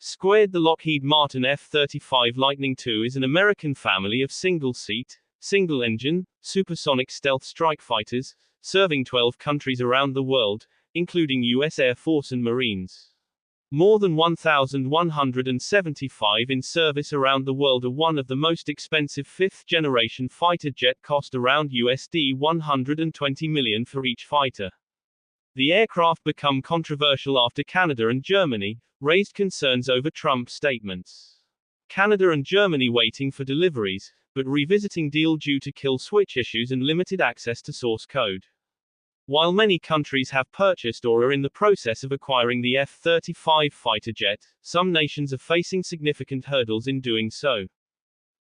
Squared. The Lockheed Martin F-35 Lightning II is an American family of single-seat, single-engine, supersonic stealth strike fighters, serving 12 countries around the world, including U.S. Air Force and Marines. More than 1,175 in service around the world are one of the most expensive fifth-generation fighter jet, cost around USD $120 million for each fighter. The aircraft become controversial after Canada and Germany raised concerns over Trump's statements. Canada and Germany waiting for deliveries, but revisiting deal due to kill switch issues and limited access to source code. While many countries have purchased or are in the process of acquiring the F-35 fighter jet, some nations are facing significant hurdles in doing so.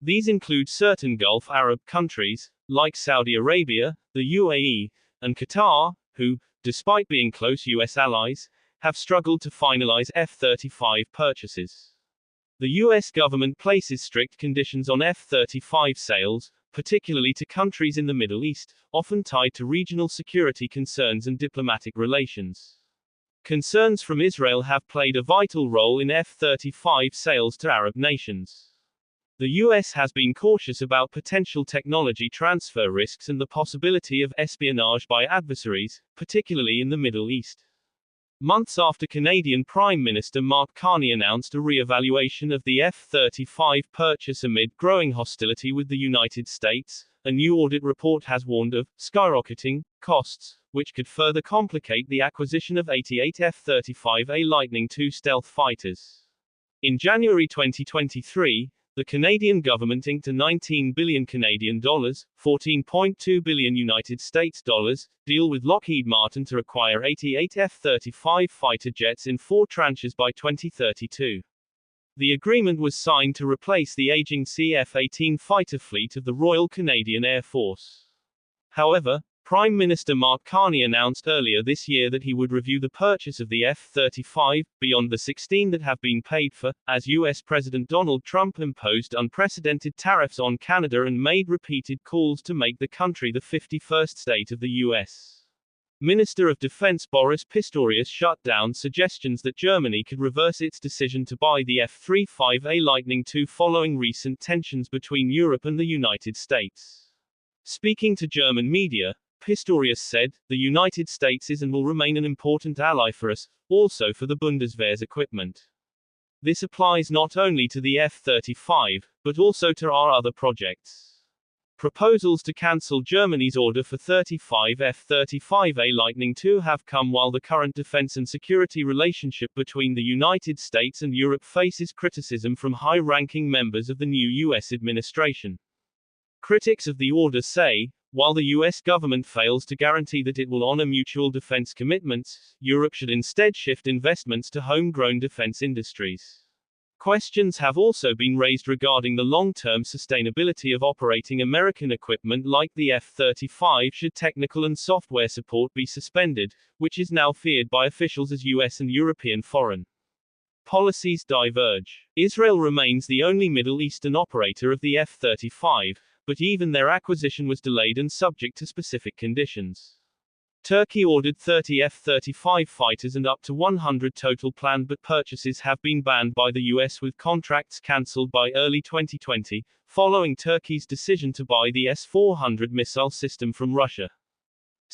These include certain Gulf Arab countries, like Saudi Arabia, the UAE, and Qatar, who, despite being close U.S. allies, have struggled to finalize F-35 purchases. The U.S. government places strict conditions on F-35 sales, particularly to countries in the Middle East, often tied to regional security concerns and diplomatic relations. Concerns from Israel have played a vital role in F-35 sales to Arab nations. The U.S. has been cautious about potential technology transfer risks and the possibility of espionage by adversaries, particularly in the Middle East. Months after Canadian Prime Minister Mark Carney announced a re-evaluation of the F-35 purchase amid growing hostility with the United States, a new audit report has warned of skyrocketing costs, which could further complicate the acquisition of 88 F-35A Lightning II stealth fighters. In January 2023, the Canadian government inked a $19 billion Canadian dollars, $14.2 billion United States dollars, deal with Lockheed Martin to acquire 88 F-35 fighter jets in 4 tranches by 2032. The agreement was signed to replace the aging CF-18 fighter fleet of the Royal Canadian Air Force. However, Prime Minister Mark Carney announced earlier this year that he would review the purchase of the F-35, beyond the 16 that have been paid for, as U.S. President Donald Trump imposed unprecedented tariffs on Canada and made repeated calls to make the country the 51st state of the U.S. Minister of Defense Boris Pistorius shut down suggestions that Germany could reverse its decision to buy the F-35A Lightning II following recent tensions between Europe and the United States. Speaking to German media, Pistorius said, "The United States is and will remain an important ally for us, also for the Bundeswehr's equipment. This applies not only to the F-35, but also to our other projects." Proposals to cancel Germany's order for 35 F-35A Lightning II have come while the current defense and security relationship between the United States and Europe faces criticism from high-ranking members of the new U.S. administration. Critics of the order say, while the U.S. government fails to guarantee that it will honor mutual defense commitments, Europe should instead shift investments to homegrown defense industries. Questions have also been raised regarding the long-term sustainability of operating American equipment like the F-35 should technical and software support be suspended, which is now feared by officials as U.S. and European foreign policies diverge. Israel remains the only Middle Eastern operator of the F-35, but even their acquisition was delayed and subject to specific conditions. Turkey ordered 30 F-35 fighters and up to 100 total planned, but purchases have been banned by the US with contracts cancelled by early 2020, following Turkey's decision to buy the S-400 missile system from Russia.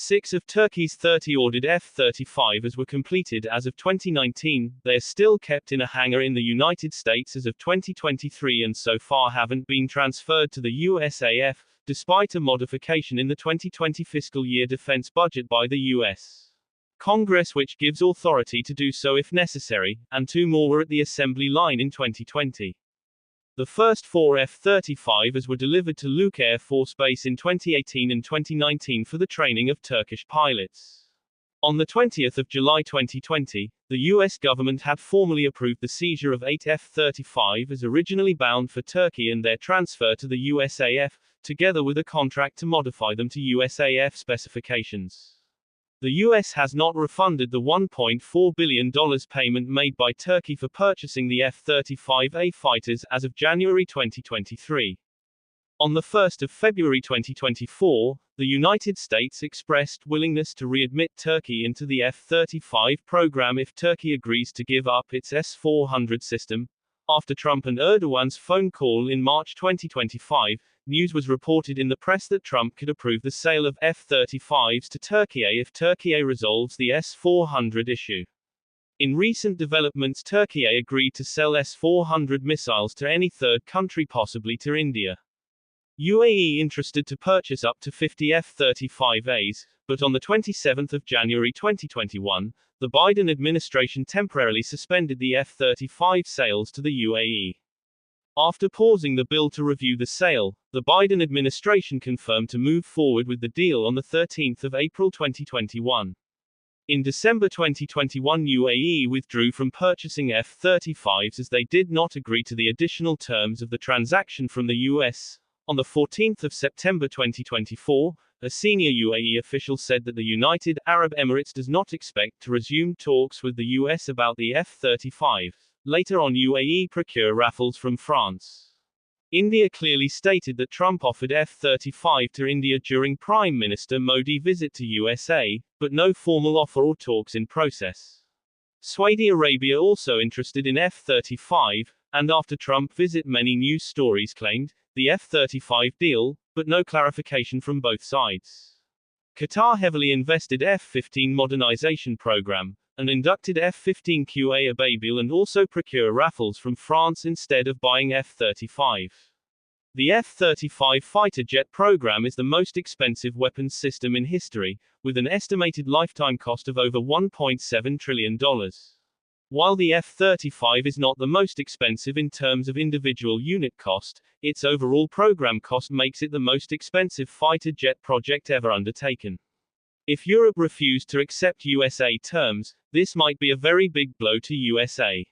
6 of Turkey's 30 ordered F-35s were completed as of 2019, they are still kept in a hangar in the United States as of 2023 and so far haven't been transferred to the USAF, despite a modification in the 2020 fiscal year defense budget by the U.S. Congress which gives authority to do so if necessary, and 2 more were at the assembly line in 2020. The first 4 F-35s were delivered to Luke Air Force Base in 2018 and 2019 for the training of Turkish pilots. On the 20th of July 2020, the U.S. government had formally approved the seizure of 8 F-35s originally bound for Turkey and their transfer to the USAF, together with a contract to modify them to USAF specifications. The U.S. has not refunded the $1.4 billion payment made by Turkey for purchasing the F-35A fighters as of January 2023. On the 1st of February 2024, The United States expressed willingness to readmit Turkey into the F-35 program if Turkey agrees to give up its S-400 system. After Trump and Erdogan's phone call in March 2025, news was reported in the press that Trump could approve the sale of F-35s to Turkey if Turkey resolves the S-400 issue. In recent developments, Turkey agreed to sell S-400 missiles to any third country, possibly to India. UAE interested to purchase up to 50 F-35As, but on the 27th of January 2021, the Biden administration temporarily suspended the F-35 sales to the UAE. After pausing the bill to review the sale, the Biden administration confirmed to move forward with the deal on the 13th of April 2021. In December 2021, UAE withdrew from purchasing F-35s as they did not agree to the additional terms of the transaction from the US. On the 14th of September 2024, a senior UAE official said that the United Arab Emirates does not expect to resume talks with the US about the F-35. Later on, UAE procure Rafales from France. India clearly stated that Trump offered F-35 to India during Prime Minister Modi's visit to USA, but no formal offer or talks in process. Saudi Arabia also interested in F-35, and after Trump visit, many news stories claimed the F-35 deal, but no clarification from both sides. Qatar heavily invested F-15 modernization program, and inducted F-15QA Ababil and also procure Rafales from France instead of buying F-35. The F-35 fighter jet program is the most expensive weapons system in history, with an estimated lifetime cost of over $1.7 trillion. While the F-35 is not the most expensive in terms of individual unit cost, its overall program cost makes it the most expensive fighter jet project ever undertaken. If Europe refused to accept USA terms, this might be a very big blow to USA.